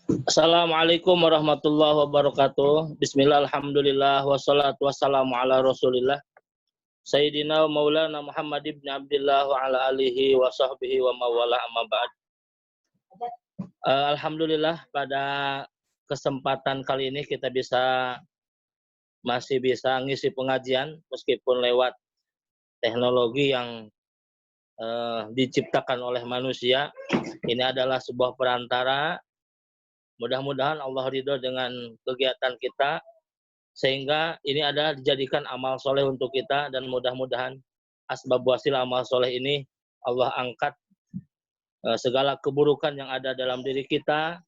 Assalamualaikum warahmatullahi wabarakatuh. Bismillah, alhamdulillah, wassalatu wassalamu ala rasulillah. Sayyidina Maulana Muhammad ibn Abdullah wa ala alihi wa sahbihi wa mawala amma ba'd. Alhamdulillah pada kesempatan kali ini kita masih bisa ngisi pengajian meskipun lewat teknologi yang diciptakan oleh manusia. Ini adalah sebuah perantara. Mudah-mudahan Allah ridho dengan kegiatan kita, sehingga ini adalah dijadikan amal soleh untuk kita, dan mudah-mudahan asbab wasil amal soleh ini Allah angkat segala keburukan yang ada dalam diri kita.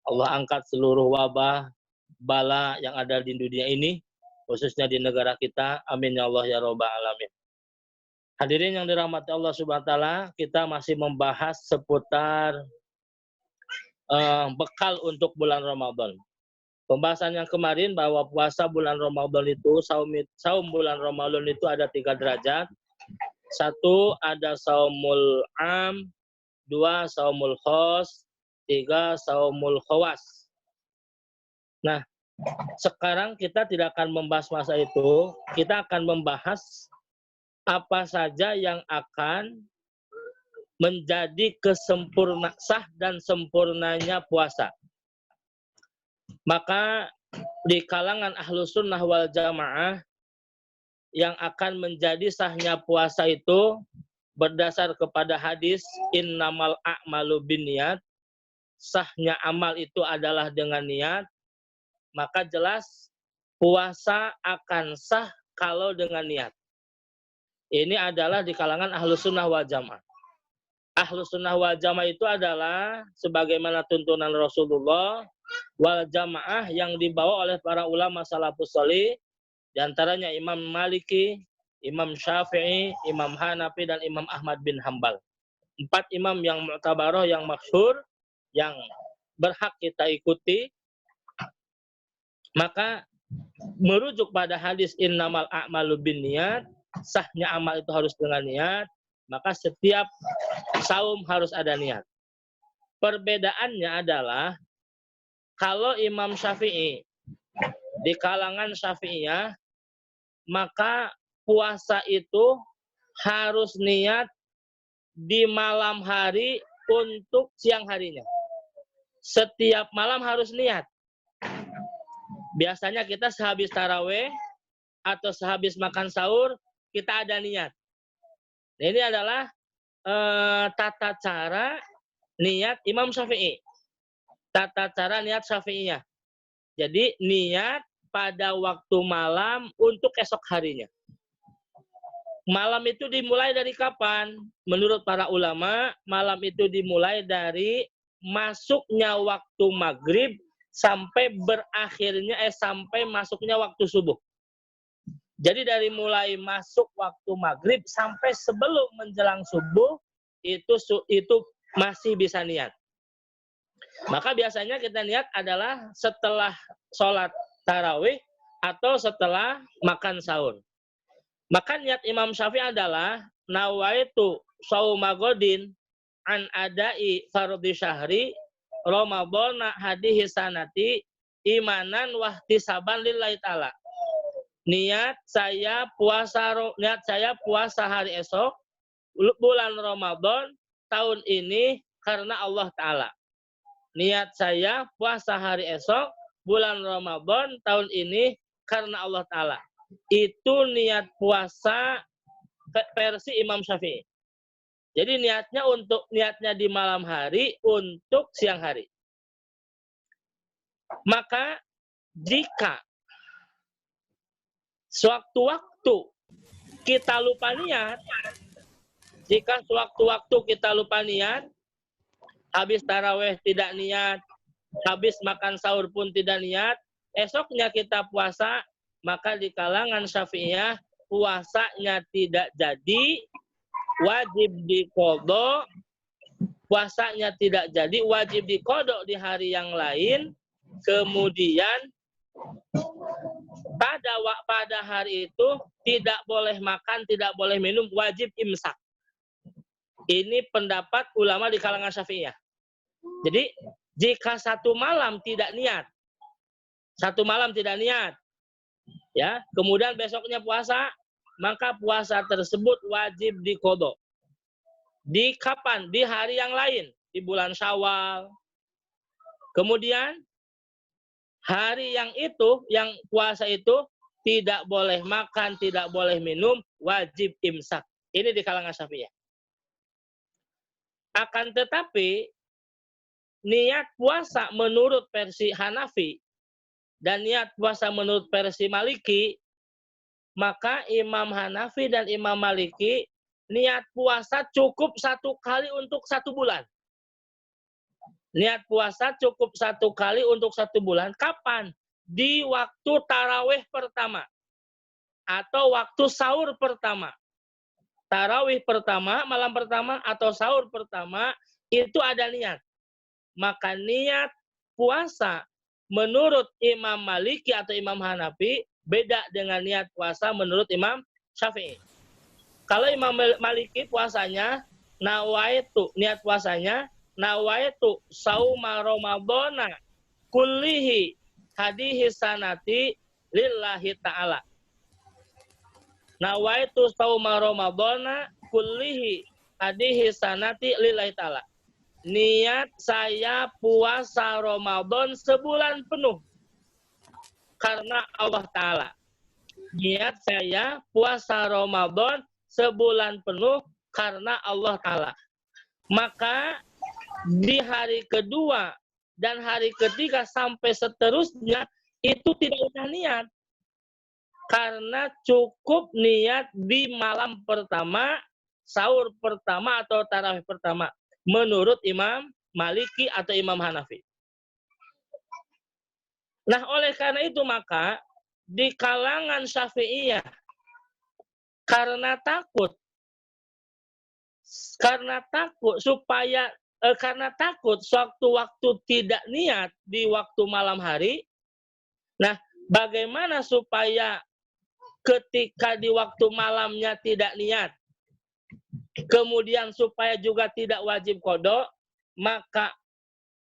Allah angkat seluruh wabah, bala yang ada di dunia ini, khususnya di negara kita. Amin ya Allah ya Rabbal alamin. Hadirin yang dirahmati Allah Subhanahu wa taala, kita masih membahas seputar bekal untuk bulan Ramadan. Pembahasan yang kemarin bahwa puasa bulan Ramadan itu, saum bulan Ramadan itu ada 3 derajat. 1 ada saumul am, 2 saumul khos, 3 saumul khawas. Nah, sekarang kita tidak akan membahas masa itu, kita akan membahas apa saja yang akan menjadi sah dan sempurnanya puasa. Maka di kalangan Ahlus Sunnah wal Jamaah yang akan menjadi sahnya puasa itu berdasar kepada hadis innamal a'malu binniyat, sahnya amal itu adalah dengan niat, maka jelas puasa akan sah kalau dengan niat. Ini adalah di kalangan Ahlus Sunnah wal Jamaah. Ahlus Sunnah wal Jamaah itu adalah sebagaimana tuntunan Rasulullah wal Jamaah yang dibawa oleh para ulama salafus shalih, di antaranya Imam Maliki, Imam Syafi'i, Imam Hanafi, dan Imam Ahmad bin Hambal. 4 imam yang mu'tabaroh, yang masyhur, yang berhak kita ikuti. Maka merujuk pada hadis innamal a'malu binniyat, sahnya amal itu harus dengan niat, maka setiap saum harus ada niat. Perbedaannya adalah kalau Imam Syafi'i, di kalangan Syafi'iyah, maka puasa itu harus niat di malam hari untuk siang harinya. Setiap malam harus niat. Biasanya kita sehabis taraweh atau sehabis makan sahur, kita ada niat. Nah, ini adalah tata cara niat Imam Syafi'i. Tata cara niat Syafi'iyah. Jadi niat pada waktu malam untuk esok harinya. Malam itu dimulai dari kapan? Menurut para ulama, malam itu dimulai dari masuknya waktu maghrib sampai sampai masuknya waktu subuh. Jadi dari mulai masuk waktu maghrib sampai sebelum menjelang subuh itu masih bisa niat. Maka biasanya kita niat adalah setelah sholat tarawih atau setelah makan sahur. Maka niat Imam Syafi'i adalah nawaitu shauma godin an adai fardhi syahri ramadhana hadihi sanati imanan wahtisaban lillahi ta'ala. Niat saya puasa hari esok bulan Ramadan tahun ini karena Allah Ta'ala. Niat saya puasa hari esok bulan Ramadan tahun ini karena Allah Ta'ala. Itu niat puasa versi Imam Syafi'i. Jadi niatnya di malam hari untuk siang hari. Maka jika sewaktu-waktu kita lupa niat, habis taraweh tidak niat, habis makan sahur pun tidak niat, esoknya kita puasa, maka di kalangan Syafi'iyah puasanya tidak jadi, wajib diqodho. Puasanya tidak jadi, wajib diqodho di hari yang lain. Kemudian pada hari itu tidak boleh makan, tidak boleh minum, wajib imsak. Ini pendapat ulama di kalangan Syafi'iyah. Jadi jika satu malam tidak niat, ya, kemudian besoknya puasa, maka puasa tersebut wajib diqodho. Di kapan? Di hari yang lain, di bulan Syawal. Kemudian hari yang puasa itu tidak boleh makan, tidak boleh minum, wajib imsak. Ini di kalangan Syafi'iyah. Akan tetapi niat puasa menurut versi Hanafi dan niat puasa menurut versi Maliki, maka Imam Hanafi dan Imam Maliki niat puasa cukup 1 kali untuk 1 bulan. Niat puasa cukup 1 kali untuk 1 bulan. Kapan? Di waktu tarawih pertama atau waktu sahur pertama. Tarawih pertama, malam pertama atau sahur pertama itu ada niat. Maka niat puasa menurut Imam Maliki atau Imam Hanafi beda dengan niat puasa menurut Imam Syafi'i. Kalau Imam Maliki puasanya niat puasanya nawaitu sauma ramadhana kullihi hadihi sanati lillahi ta'ala. Nawaitu sauma ramadhana kullihi hadihi sanati lillahi ta'ala. Niat saya puasa Ramadan sebulan penuh karena Allah Ta'ala. Niat saya puasa Ramadan sebulan penuh karena Allah Ta'ala. Maka di hari kedua dan hari ketiga sampai seterusnya itu tidak usah niat. Karena cukup niat di malam pertama, sahur pertama atau tarawih pertama. Menurut Imam Maliki atau Imam Hanafi. Nah, oleh karena itu maka di kalangan Syafi'iyah karena takut sewaktu-waktu tidak niat di waktu malam hari. Nah, bagaimana supaya ketika di waktu malamnya tidak niat, kemudian supaya juga tidak wajib qodho, maka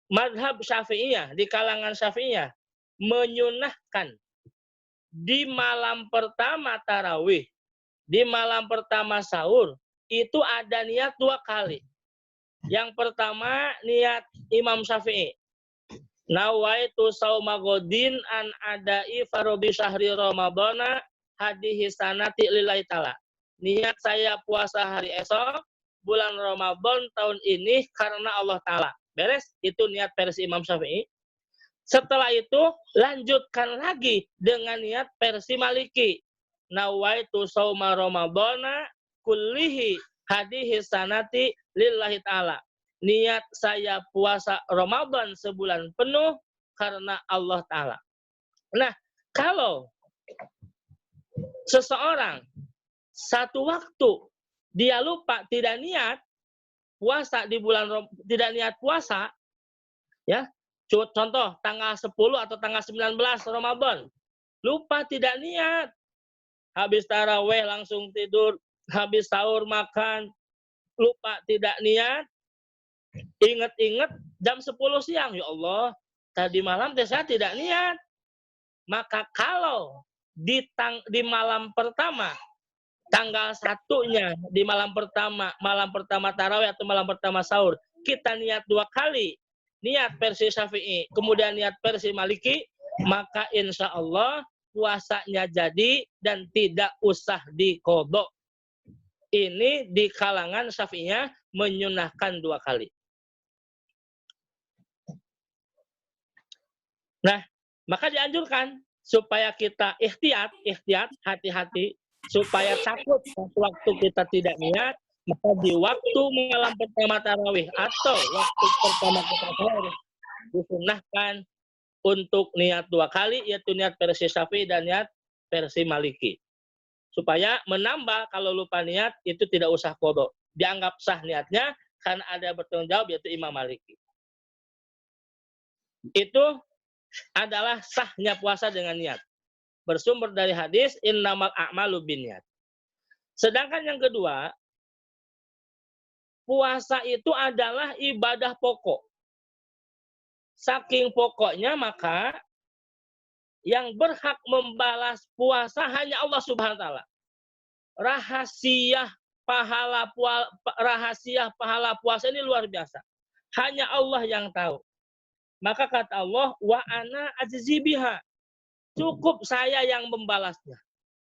mazhab Syafi'iyah di kalangan Syafi'iyah menyunahkan di malam pertama tarawih, di malam pertama sahur itu ada niat 2 kali. Yang pertama niat Imam Syafi'i. Nawaitu sauma godin an adai farodhi syahri ramadhana hadihi sanati lillahi ta'ala. Niat saya puasa hari esok bulan Ramadan tahun ini karena Allah Ta'ala. Beres? Itu niat versi Imam Syafi'i. Setelah itu lanjutkan lagi dengan niat versi Maliki. Nawaitu sauma ramadhana kullihi hadihi sanati lillahi ta'ala. Niat saya puasa Ramadan sebulan penuh karena Allah Ta'ala. Nah, kalau seseorang satu waktu dia lupa tidak niat puasa di bulan, tidak niat puasa, ya, contoh tanggal 10 atau tanggal 19 Ramadan, lupa tidak niat, habis taraweh langsung tidur, habis sahur makan, lupa tidak niat, ingat-ingat jam 10 siang, ya Allah, tadi malam saya tidak niat. Maka kalau di malam pertama, tanggal 1-nya di malam pertama tarawih atau malam pertama sahur, kita niat 2 kali, niat versi Syafi'i, kemudian niat versi Maliki, maka insya Allah puasanya jadi dan tidak usah diqodho. Ini di kalangan Syafi'iyah menyunahkan 2 kali. Nah, maka dianjurkan supaya kita ihtiyat, hati-hati, supaya takut waktu kita tidak niat, maka di waktu malam pertama tarawih atau waktu pertama kita sahur disunahkan untuk niat 2 kali, yaitu niat versi Syafi'i dan niat versi Maliki. Supaya menambah kalau lupa niat itu tidak usah qodho. Dianggap sah niatnya karena ada bertanggung jawab yaitu Imam Maliki. Itu adalah sahnya puasa dengan niat. Bersumber dari hadis innamal a'malu binniyat. Sedangkan yang kedua, puasa itu adalah ibadah pokok. Saking pokoknya maka yang berhak membalas puasa hanya Allah Subhanahu wa taala. Rahasia pahala puasa ini luar biasa. Hanya Allah yang tahu. Maka kata Allah, wa ana ajzi biha. Cukup saya yang membalasnya.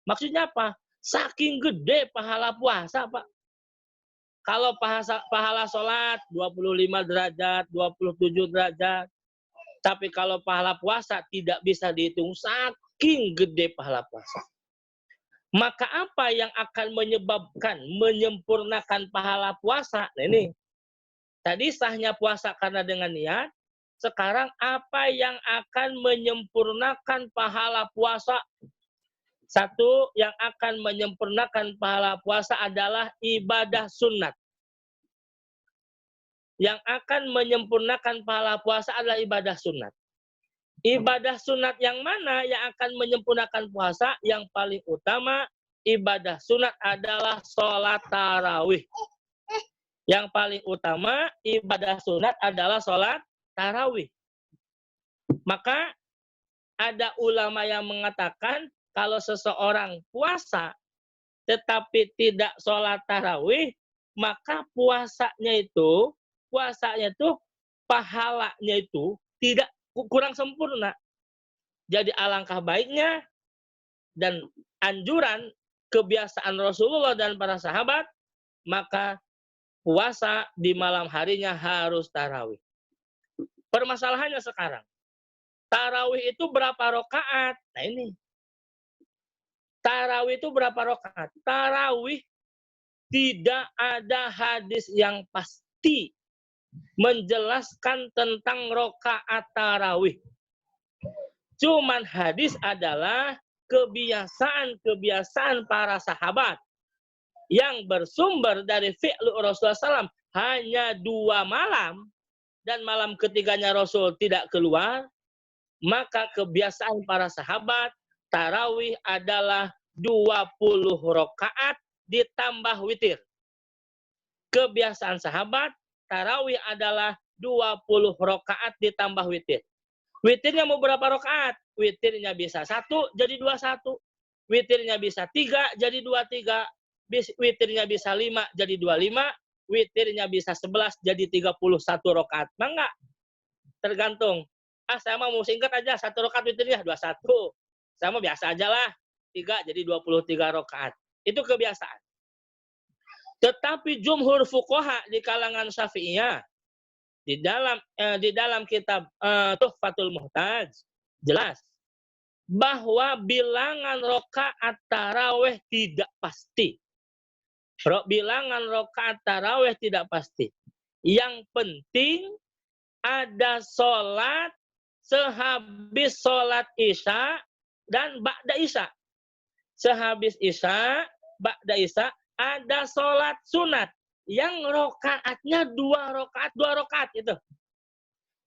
Maksudnya apa? Saking gede pahala puasa, Pak. Kalau pahala sholat 25 derajat, 27 derajat. Tapi kalau pahala puasa tidak bisa dihitung, saking gede pahala puasa. Maka apa yang akan menyempurnakan pahala puasa? Nah ini, tadi sahnya puasa karena dengan niat, sekarang apa yang akan menyempurnakan pahala puasa? Satu, yang akan menyempurnakan pahala puasa adalah ibadah sunat. Yang akan menyempurnakan pahala puasa adalah ibadah sunat. Ibadah sunat yang mana yang akan menyempurnakan puasa? Yang paling utama, ibadah sunat adalah sholat tarawih. Yang paling utama, ibadah sunat adalah sholat tarawih. Maka ada ulama yang mengatakan kalau seseorang puasa tetapi tidak sholat tarawih, maka puasanya itu pahalanya itu tidak kurang sempurna. Jadi alangkah baiknya dan anjuran kebiasaan Rasulullah dan para sahabat, maka puasa di malam harinya harus tarawih. Permasalahannya sekarang, tarawih itu berapa rakaat? Nah ini, tarawih itu berapa rakaat? Tarawih tidak ada hadis yang pasti menjelaskan tentang rakaat tarawih. Cuman hadis adalah kebiasaan para sahabat yang bersumber dari fi'lu Rasulullah SAW hanya 2 malam dan malam ketiganya Rasul tidak keluar, maka kebiasaan para sahabat tarawih adalah 20 rakaat ditambah witir. Kebiasaan sahabat tarawih adalah 20 rakaat ditambah witir. Witirnya mau berapa rakaat? Witirnya bisa 1 jadi 21. Witirnya bisa 3 jadi 23. Witirnya bisa 5 jadi 25. Witirnya bisa 11 jadi 31 rakaat. Enggak? Tergantung. Saya mau singkat aja, 1 rakaat witirnya 21. Saya mau biasa aja lah. 3 jadi 23 rakaat. Itu kebiasaan. Tetapi jumhur fuqaha di kalangan Syafi'iyah di dalam kitab Tuhfatul Muhtaj jelas bahwa bilangan rakaat tarawih tidak pasti. Bilangan rakaat tarawih tidak pasti. Yang penting ada sholat sehabis sholat Isya dan ba'da Isya. Sehabis Isya, ba'da Isya ada sholat sunat yang rokaatnya 2 rakaat itu.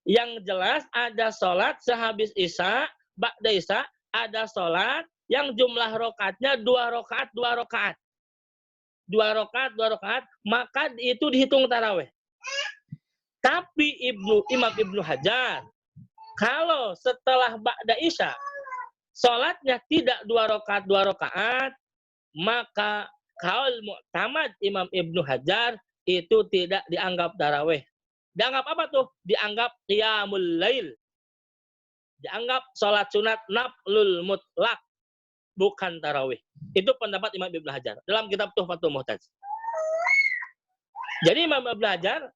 Yang jelas ada sholat sehabis Isya, ba'da Isya ada sholat yang jumlah rokaatnya 2 rakaat, 2 rakaat. 2 rakaat, maka itu dihitung tarawih. Tapi Imam Ibnu Hajar, kalau setelah ba'da Isya sholatnya tidak 2 rakaat, 2 rakaat, maka kaul mu'tamad Imam Ibnu Hajar itu tidak dianggap tarawih. Dianggap apa tuh? Dianggap qiyamul lail. Dianggap sholat sunat naflul mutlak. Bukan tarawih. Itu pendapat Imam Ibnu Hajar dalam kitab Tuhfatul Muhtaj. Jadi Imam Ibnu Hajar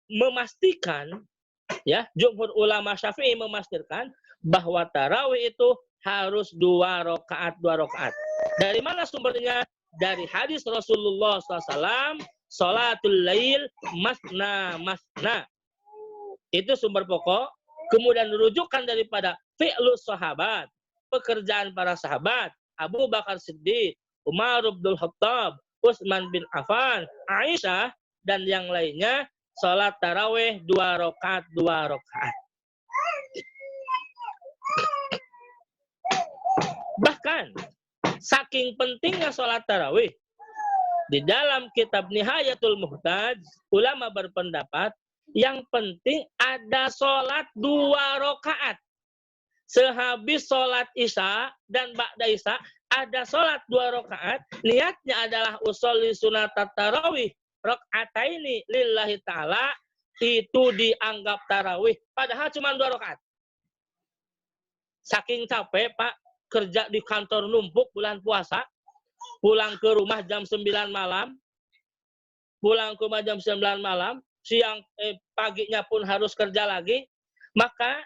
memastikan, ya, jumhur ulama Syafi'i memastikan bahwa tarawih itu harus 2 rakaat, 2 rakaat. Dari mana sumbernya? Dari hadis Rasulullah SAW, sholatul lail masna masna. Itu sumber pokok. Kemudian rujukan daripada fi'lu sahabat, pekerjaan para sahabat, Abu Bakar Siddiq, Umar bin Khattab, Utsman bin Affan, Aisyah, dan yang lainnya, sholat tarawih 2 rakaat, 2 rakaat. Bahkan saking pentingnya sholat tarawih, di dalam kitab Nihayatul Muhtaj, ulama berpendapat Yang penting ada sholat 2 rakaat. Sehabis sholat isya dan ba'da isya, ada sholat 2 rakaat. Niatnya adalah usolli sunat tarawih rakaataini lillahi ta'ala. Itu dianggap tarawih. Padahal cuma 2 rakaat. Saking capek, Pak, kerja di kantor numpuk bulan puasa, pulang ke rumah jam 9 malam, paginya pun harus kerja lagi, maka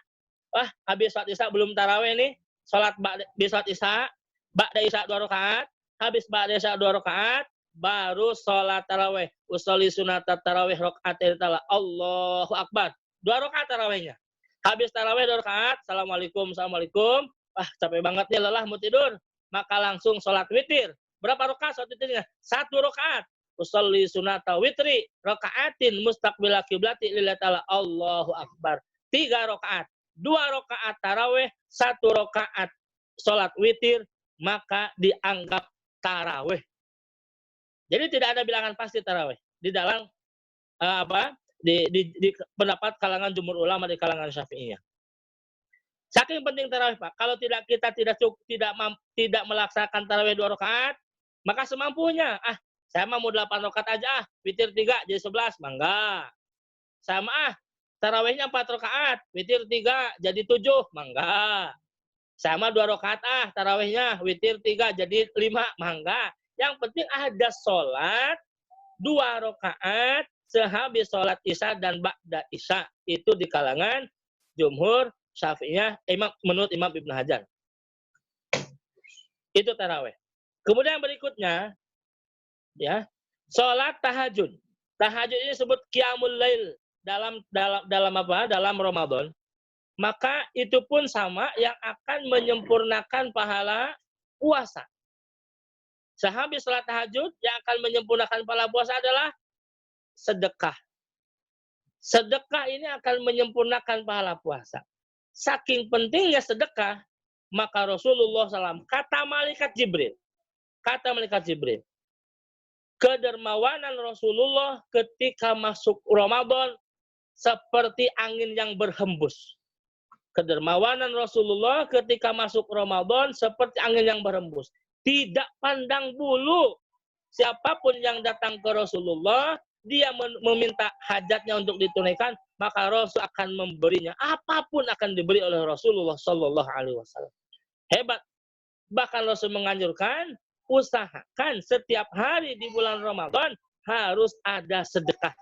habis sholat isya belum tarawih nih, sholat sholat isya, ba'da isya 2 rakaat, habis ba'da isya 2 rakaat, baru sholat tarawih. Usolli sunat tarawih rakaatain tala. Allahu Akbar. 2 rakaat tarawihnya. Habis tarawih 2 rakaat, assalamualaikum. Capek banget nih, lelah mau tidur. Maka langsung sholat witir. Berapa rakaat sholat witirnya? 1 rakaat. Usolli sunata witri rakaatin mustaqbil kiblati lillahi ta'ala. Allahu Akbar. 3 rakaat. 2 rakaat tarawih, 1 rakaat sholat witir, maka dianggap tarawih. Jadi tidak ada bilangan pasti tarawih di dalam di pendapat kalangan jumhur ulama di kalangan Syafi'iyah. Saking penting tarawih, Pak. Kalau kita tidak melaksanakan tarawih 2 rakaat, maka semampunya. Saya mau 8 rakaat aja, witir 3 jadi 11, mangga. Sama tarawihnya 4 rakaat, witir 3 jadi 7, mangga. Sama 2 rakaat tarawihnya, witir 3 jadi 5, mangga. Yang penting ada sholat 2 rakaat sehabis sholat isya dan ba'da isya. Itu di kalangan jumhur Syafi'iyah menurut Imam Ibnu Hajar. Itu tarawih. Kemudian berikutnya, ya, sholat tahajud. Tahajud ini disebut qiyamul lail dalam Ramadan. Maka itu pun sama yang akan menyempurnakan pahala puasa. Sehabis sholat tahajud yang akan menyempurnakan pahala puasa adalah sedekah. Sedekah ini akan menyempurnakan pahala puasa. Saking pentingnya sedekah, maka Rasulullah SAW kata malaikat Jibril, kedermawanan Rasulullah ketika masuk Ramadan seperti angin yang berhembus. Kedermawanan Rasulullah ketika masuk Ramadan seperti angin yang berhembus. Tidak pandang bulu. Siapapun yang datang ke Rasulullah, dia meminta hajatnya untuk ditunaikan, maka Rasul akan memberinya. Apapun akan diberi oleh Rasulullah Sallallahu Alaihi Wasallam. Hebat. Bahkan Rasul menganjurkan, usahakan setiap hari di bulan Ramadan harus ada sedekah.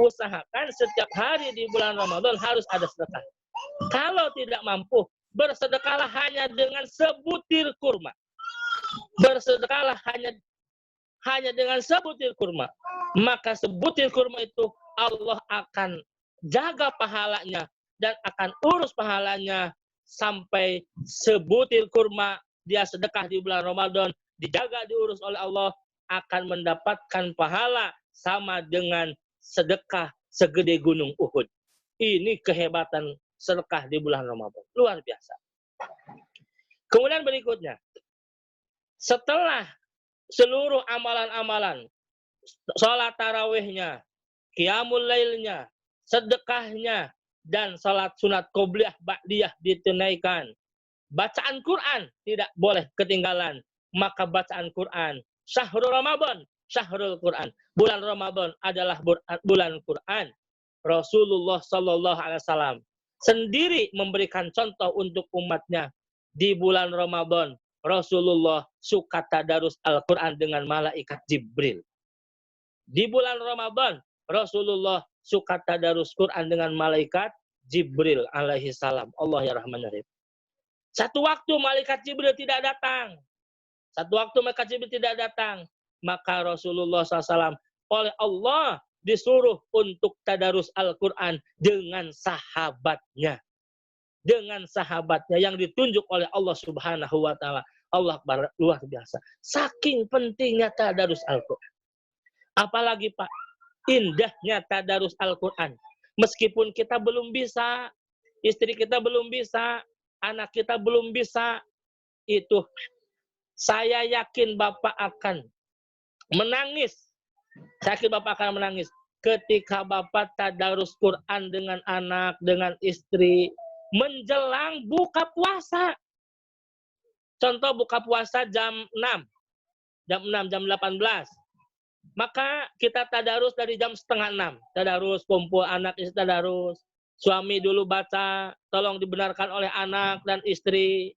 Usahakan setiap hari di bulan Ramadan harus ada sedekah. Kalau tidak mampu, bersedekahlah hanya dengan sebutir kurma. Bersedekahlah hanya dengan sebutir kurma. Maka sebutir kurma itu Allah akan jaga pahalanya dan akan urus pahalanya sampai sebutir kurma dia sedekah di bulan Ramadan, dijaga, diurus oleh Allah, akan mendapatkan pahala sama dengan sedekah segede gunung Uhud. Ini kehebatan sedekah di bulan Ramadan. Luar biasa. Kemudian berikutnya, setelah seluruh amalan-amalan, sholat tarawihnya, qiyamul lailnya, sedekahnya, dan sholat sunat qobliyah ba'diyah ditunaikan, bacaan Quran tidak boleh ketinggalan. Maka bacaan Quran, syahrul Ramadan, syahrul Quran. Bulan Ramadan adalah bulan Quran. Rasulullah Sallallahu Alaihi Wasallam sendiri memberikan contoh untuk umatnya. Di bulan Ramadan, Rasulullah suka tadarus Al-Quran dengan malaikat Jibril. Di bulan Ramadan, Rasulullah suka tadarus Quran dengan malaikat Jibril alaihi salam. Allah ya Rahman ya Rahim. Satu waktu malaikat Jibril tidak datang. Maka Rasulullah SAW oleh Allah disuruh untuk tadarus Al-Quran dengan sahabatnya. Yang ditunjuk oleh Allah Subhanahu wa Ta'ala. Allah luar biasa. Saking pentingnya tadarus Al-Quran. Apalagi Pak, indahnya tadarus Al-Quran. Meskipun kita belum bisa, istri kita belum bisa, anak kita belum bisa, itu saya yakin Bapak akan menangis. ketika Bapak tadarus Quran dengan anak, dengan istri, menjelang buka puasa. Contoh buka puasa jam 6, jam 18. Maka kita tadarus dari jam setengah 6. Tadarus, kumpul anak istri tadarus. Suami dulu baca, tolong dibenarkan oleh anak dan istri.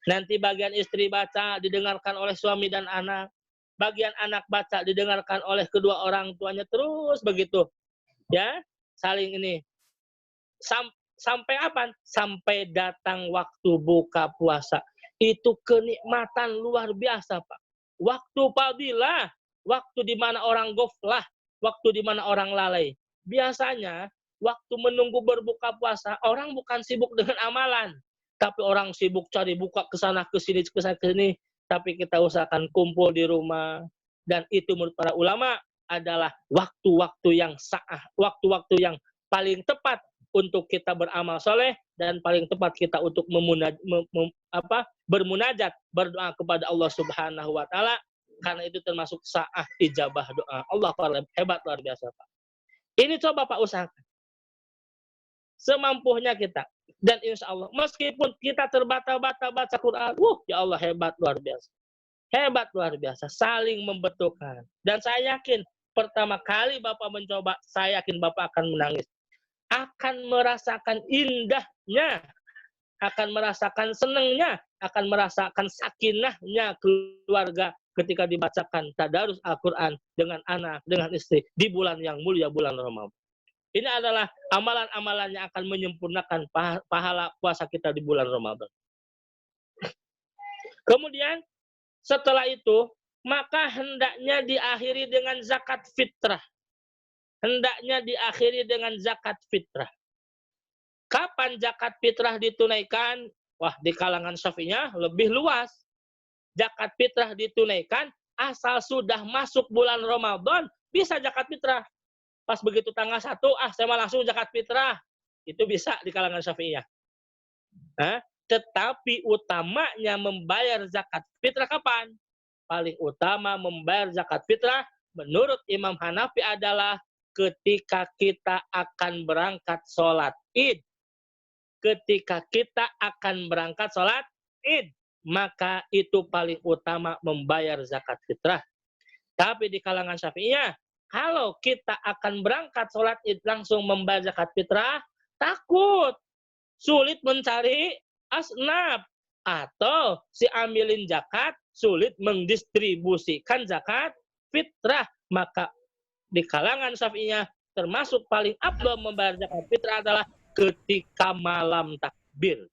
Nanti bagian istri baca, didengarkan oleh suami dan anak. Bagian anak baca, didengarkan oleh kedua orang tuanya. Terus begitu. Ya, saling ini. Sampai apa? Sampai datang waktu buka puasa. Itu kenikmatan luar biasa, Pak. Waktu fadilah, waktu di mana orang goflah, waktu di mana orang lalai. Biasanya, waktu menunggu berbuka puasa, orang bukan sibuk dengan amalan. Tapi orang sibuk cari buka ke sana, ke sini, ke sana, ke sini. Tapi kita usahakan kumpul di rumah. Dan itu menurut para ulama adalah waktu-waktu yang sah, waktu-waktu yang paling tepat untuk kita beramal soleh dan paling tepat kita untuk bermunajat, berdoa kepada Allah Subhanahu wa taala, karena itu termasuk sa'ah ijabah doa. Allah hebat luar biasa, Pak. Ini coba Pak usahakan. Semampunya kita. Dan insya Allah, meskipun kita terbata-bata baca Quran, ya Allah hebat luar biasa. Hebat luar biasa, saling membutuhkan. Dan saya yakin pertama kali Bapak mencoba, saya yakin Bapak akan menangis. Akan merasakan indahnya, akan merasakan senangnya, akan merasakan sakinahnya keluarga ketika dibacakan tadarus Al-Quran dengan anak, dengan istri di bulan yang mulia, bulan Ramadan. Ini adalah amalan-amalan yang akan menyempurnakan pahala puasa kita di bulan Ramadan. Kemudian setelah itu, maka hendaknya diakhiri dengan zakat fitrah. Hendaknya diakhiri dengan zakat fitrah. Kapan zakat fitrah ditunaikan? Wah, di kalangan Syafi'iyah lebih luas. Zakat fitrah ditunaikan asal sudah masuk bulan Ramadan, bisa zakat fitrah. Pas begitu tanggal 1, saya mau langsung zakat fitrah. Itu bisa di kalangan Syafi'iyah. Tetapi utamanya membayar zakat fitrah kapan? Paling utama membayar zakat fitrah menurut Imam Hanafi adalah ketika kita akan berangkat sholat Id. Ketika kita akan berangkat sholat Id, maka itu paling utama membayar zakat fitrah. Tapi di kalangan Syafi'iyah, kalau kita akan berangkat sholat Id langsung membayar zakat fitrah, takut, sulit mencari asnaf, atau si amilin zakat sulit mendistribusikan zakat fitrah. Maka di kalangan Syafi'iyah termasuk paling afdal membayar zakat fitrah adalah ketika malam takbir.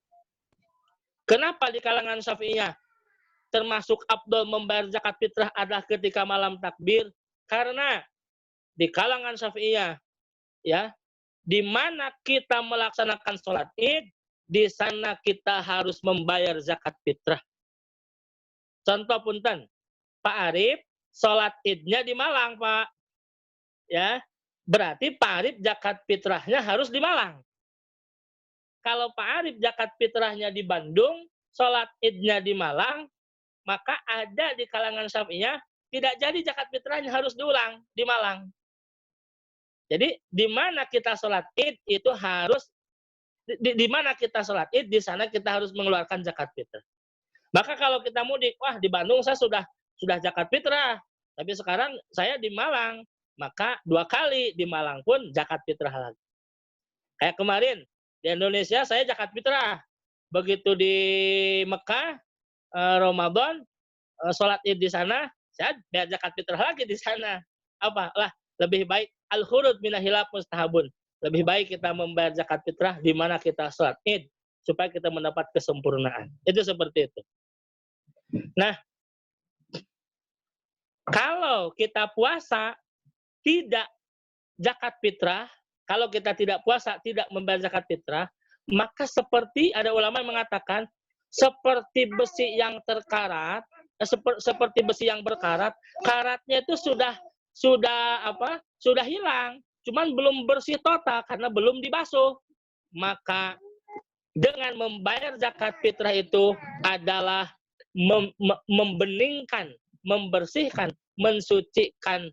Kenapa di kalangan Syafi'iyah termasuk afdal membayar zakat fitrah adalah ketika malam takbir? Karena di kalangan Syafi'iyah, ya, di mana kita melaksanakan sholat Id, di sana kita harus membayar zakat fitrah. Contoh punten, Pak Arif sholat Idnya di Malang, Pak. Ya, berarti Pak Arif zakat fitrahnya harus di Malang. Kalau Pak Arif zakat fitrahnya di Bandung, sholat Idnya di Malang, maka ada di kalangan Syafi'iyah tidak jadi zakat fitrahnya harus diulang di Malang. Jadi di mana kita sholat Id itu harus di mana kita sholat Id, di sana kita harus mengeluarkan zakat fitrah. Maka kalau kita mudik, wah di Bandung saya sudah zakat fitrah, tapi sekarang saya di Malang, maka 2 kali di Malang pun zakat fitrah lagi. Kayak kemarin di Indonesia saya zakat fitrah, begitu di Mekah Ramadan sholat Id di sana, saya bayar zakat fitrah lagi di sana. Apa? Lah lebih baik al-khurud minal hilaf mustahabun. Lebih baik kita membayar zakat fitrah di mana kita sholat Id supaya kita mendapat kesempurnaan. Itu seperti itu. Nah, kalau kita puasa tidak zakat fitrah, kalau kita tidak puasa tidak membayar zakat fitrah, maka seperti ada ulama yang mengatakan seperti besi yang terkarat, seperti besi yang berkarat, karatnya itu sudah hilang, cuman belum bersih total karena belum dibasuh. Maka dengan membayar zakat fitrah itu adalah membeningkan, membersihkan, mensucikan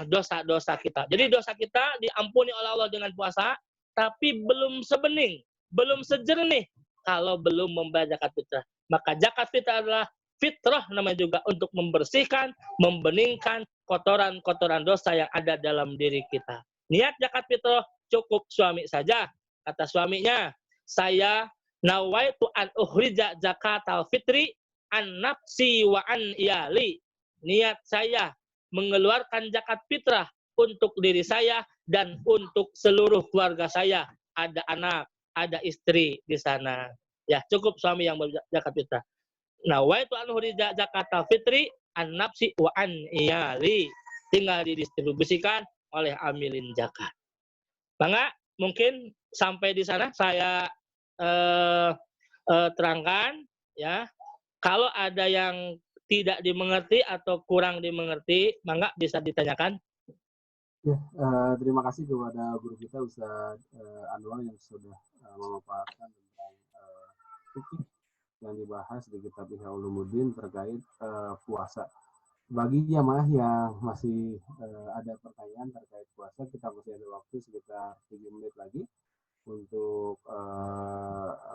dosa-dosa kita. Jadi dosa kita diampuni oleh Allah dengan puasa, tapi belum sebening, belum sejernih kalau belum membayar zakat fitrah. Maka zakat fitrah adalah fitrah namanya juga untuk membersihkan, membeningkan kotoran-kotoran dosa yang ada dalam diri kita. Niat zakat fitrah cukup suami saja. Kata suaminya, saya nawaitu an ukhrija zakatal fitri an nafsi wa an iyali. Niat saya mengeluarkan zakat fitrah untuk diri saya dan untuk seluruh keluarga saya. Ada anak, ada istri di sana. Ya, cukup suami yang berzakat fitrah. Nawaitu an ukhrija zakatal fitri an nafsi wa an iyali. Tinggal didistribusikan oleh amilin zakat. Maka mungkin sampai di sana saya terangkan ya. Kalau ada yang tidak dimengerti atau kurang dimengerti, maka bisa ditanyakan. Ya, terima kasih kepada guru kita Ustaz Anwar yang sudah memaparkan tentang fikih yang dibahas di kitab Ihya Ulumuddin terkait puasa. Bagi jamaah yang masih ada pertanyaan terkait puasa, kita masih ada waktu sekitar 3 menit lagi untuk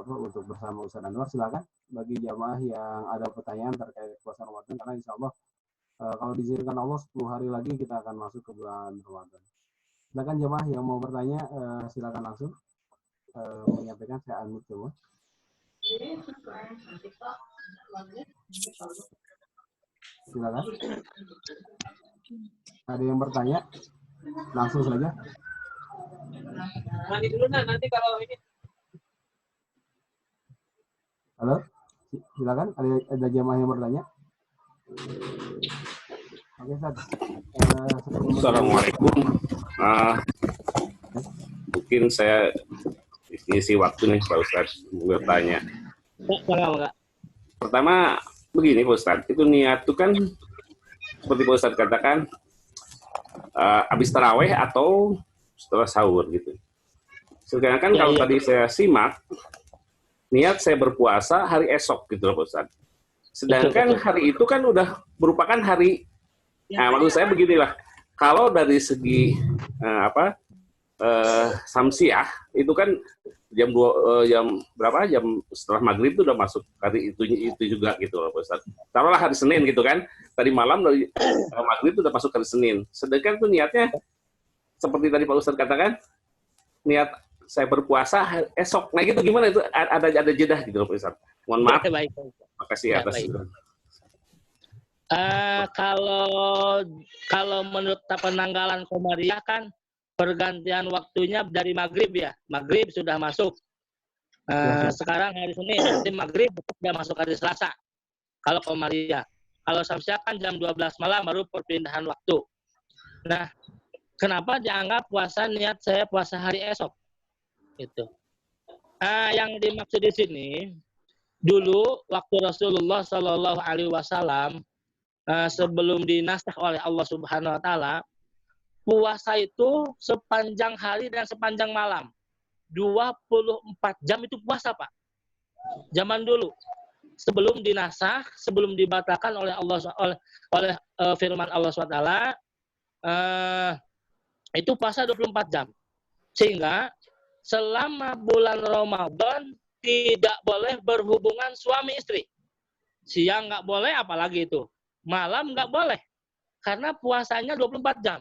untuk bersama Ustaz Anwar. Silakan bagi jamaah yang ada pertanyaan terkait puasa Ramadan, karena insya Allah kalau diizinkan Allah 10 hari lagi kita akan masuk ke bulan Ramadan. Silakan jamaah yang mau bertanya, silakan langsung menyampaikan. Saya unmute semua. Silakan. Ada yang bertanya? Langsung saja. Nanti dulu nanti kalau ini. Halo, silakan. Ada jamaah yang bertanya? Oke, Ustaz. Assalamualaikum. Mungkin saya isi waktu nih Pak Ustadz bertanya. Pertama begini Pak Ustadz, itu niat itu kan seperti Pak Ustadz katakan habis taraweh atau setelah sahur gitu. Sedangkan kan kalau tadi saya simak, niat saya berpuasa hari esok gitu Pak Ustadz. Sedangkan hari itu kan udah merupakan hari, maksud saya beginilah, kalau dari segi samsiah itu kan jam berapa, jam setelah maghrib itu udah masuk hari itu juga gitu loh Pak Ustadz. Taruhlah hari Senin gitu kan, tadi malam dari maghrib itu udah masuk hari Senin. Sedangkan tuh niatnya seperti tadi Pak Ustadz katakan, niat saya berpuasa esok. Nah gitu gimana itu, ada jeda gitu loh Pak Ustadz. Mohon maaf. Baik. Makasih atas. Kalau menurut penanggalan Komariah kan pergantian waktunya dari maghrib ya. Maghrib sudah masuk. Sekarang hari Senin, nanti maghrib sudah masuk hari Selasa. Kalau Komariah. Kalau Samsiah kan jam 12 malam baru perpindahan waktu. Nah, kenapa dianggap puasa niat saya puasa hari esok? Itu. Yang dimaksud di sini, dulu waktu Rasulullah Shallallahu Alaihi Wasallam sebelum dinasakh oleh Allah Subhanahu Wa Taala, puasa itu sepanjang hari dan sepanjang malam, 24 jam itu puasa Pak. Zaman dulu, sebelum dinasakh, sebelum dibatalkan oleh Allah oleh firman Allah Subhanahu Wa Taala, itu puasa 24 jam. Sehingga selama bulan Ramadan tidak boleh berhubungan suami istri. Siang nggak boleh, apalagi itu. Malam nggak boleh. Karena puasanya 24 jam.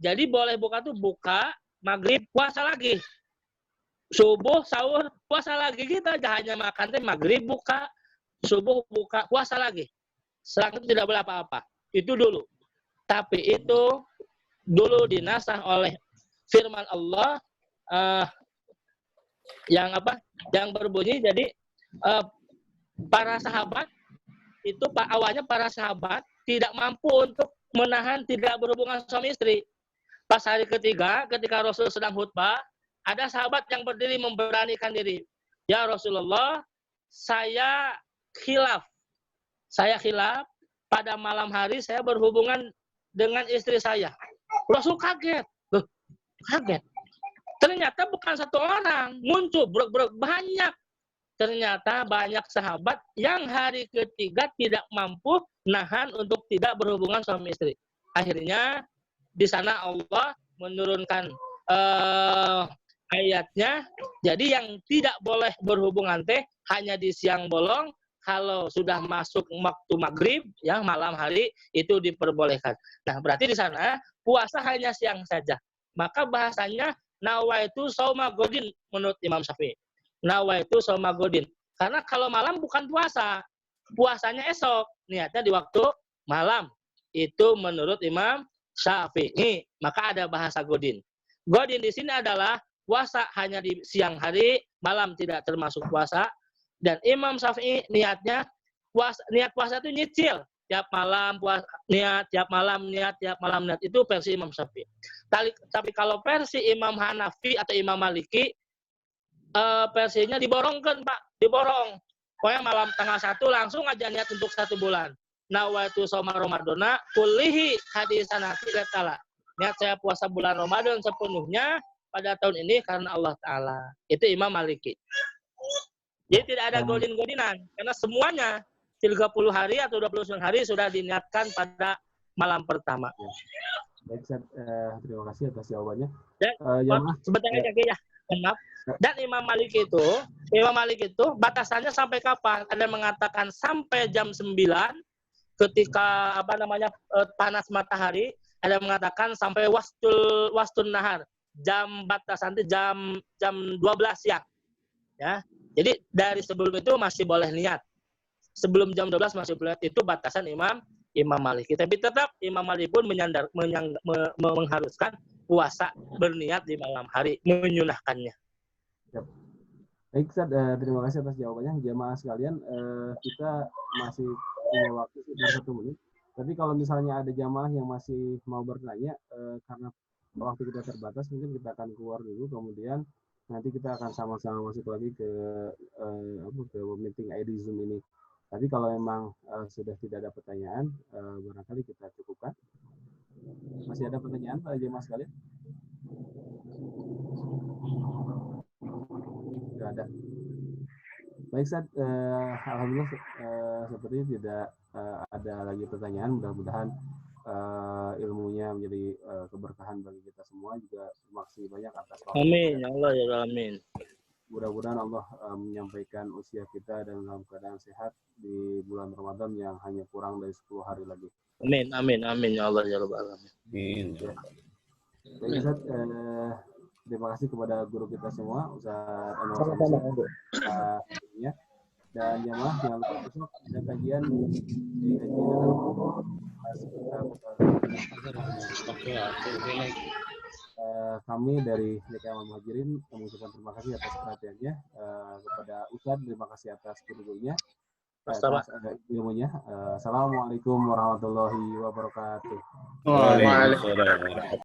Jadi boleh buka tuh buka, maghrib puasa lagi. Subuh, sahur, puasa lagi. Kita hanya makan maghrib buka, subuh buka, puasa lagi. Selang itu tidak boleh apa-apa. Itu dulu. Tapi itu dulu dinasakh oleh firman Allah yang berbunyi, jadi para sahabat itu awalnya para sahabat tidak mampu untuk menahan tidak berhubungan suami istri. Pas hari ketiga ketika Rasul sedang khutbah, ada sahabat yang berdiri memberanikan diri. Ya Rasulullah, saya khilaf pada malam hari saya berhubungan dengan istri saya. Rasul kaget. Kaget. Ternyata bukan satu orang, muncul banyak. Ternyata banyak sahabat yang hari ketiga tidak mampu nahan untuk tidak berhubungan suami istri. Akhirnya di sana Allah menurunkan ayatnya. Jadi yang tidak boleh berhubungan teh hanya di siang bolong. Kalau sudah masuk waktu maghrib, ya malam hari itu diperbolehkan. Nah, berarti di sana puasa hanya siang saja. Maka bahasanya nawaitu shauma godin menurut Imam Syafi'i. Nawaitu shauma godin. Karena kalau malam bukan puasa. Puasanya esok. Niatnya di waktu malam. Itu menurut Imam Syafi'i. Maka ada bahasa godin. Godin di sini adalah puasa hanya di siang hari, malam tidak termasuk puasa. Dan Imam Syafi'i niatnya niat puasa itu nyicil. Tiap malam puasa niat, tiap malam niat, tiap malam niat. Itu versi Imam Syafi'i. Tapi kalau versi Imam Hanafi atau Imam Maliki, versinya diborongkan, Pak. Diborong. Pokoknya malam tanggal 1 langsung aja niat untuk 1 bulan. Nawaitu shauma Ramadana kullihi hadisan nafi letala. Niat saya puasa bulan Ramadan sepenuhnya pada tahun ini karena Allah Ta'ala. Itu Imam Maliki. Jadi tidak ada godin-godinan. Karena semuanya 30 hari atau 29 hari sudah diniatkan pada malam pertama. Baik, terima kasih atas jawabannya. Dan, sebentar aja ya. Maaf. Dan Imam Malik itu batasannya sampai kapan? Ada yang mengatakan sampai jam 9 ketika panas matahari. Ada yang mengatakan sampai wastun nahar. Jam batasan itu jam 12 siang. Ya. Jadi dari sebelum itu masih boleh niat. Sebelum jam 12 masih boleh. Itu batasan Imam Malik. Tapi tetap Imam Malik pun mengharuskan puasa berniat di malam hari, menyunahkannya. Baik, Ustaz, terima kasih atas jawabannya. Jamaah sekalian, kita masih punya waktu sekitar 1 menit. Tapi kalau misalnya ada jamaah yang masih mau bertanya, karena waktu kita terbatas, mungkin kita akan keluar dulu, kemudian nanti kita akan sama-sama masuk lagi ke meeting ID Zoom ini. Tapi kalau memang sudah tidak ada pertanyaan, barangkali kita cukupkan. Masih ada pertanyaan para jemaah sekalian? Tidak ada. Baik, Ustaz, alhamdulillah sepertinya tidak ada lagi pertanyaan. Mudah-mudahan ilmunya menjadi keberkahan bagi kita semua. Juga terima kasih banyak atas waktu. Amin, ya Allah ya amin. Mudah-mudahan Allah menyampaikan usia kita dalam keadaan sehat di bulan Ramadan yang hanya kurang dari 10 hari lagi. Amin, amin, amin ya Allah ya Rabbal alamin. Amin. Baik, Ustaz, terima kasih kepada guru kita semua, Ustaz Anwar Samsi. Dan jamaah jangan lupa besok ada kajian kami dari DKM Muhajirin mengucapkan terima kasih atas perhatiannya, kepada Ustadz terima kasih atas ilmunya. Assalamualaikum warahmatullahi wabarakatuh. Waalaikumsalam.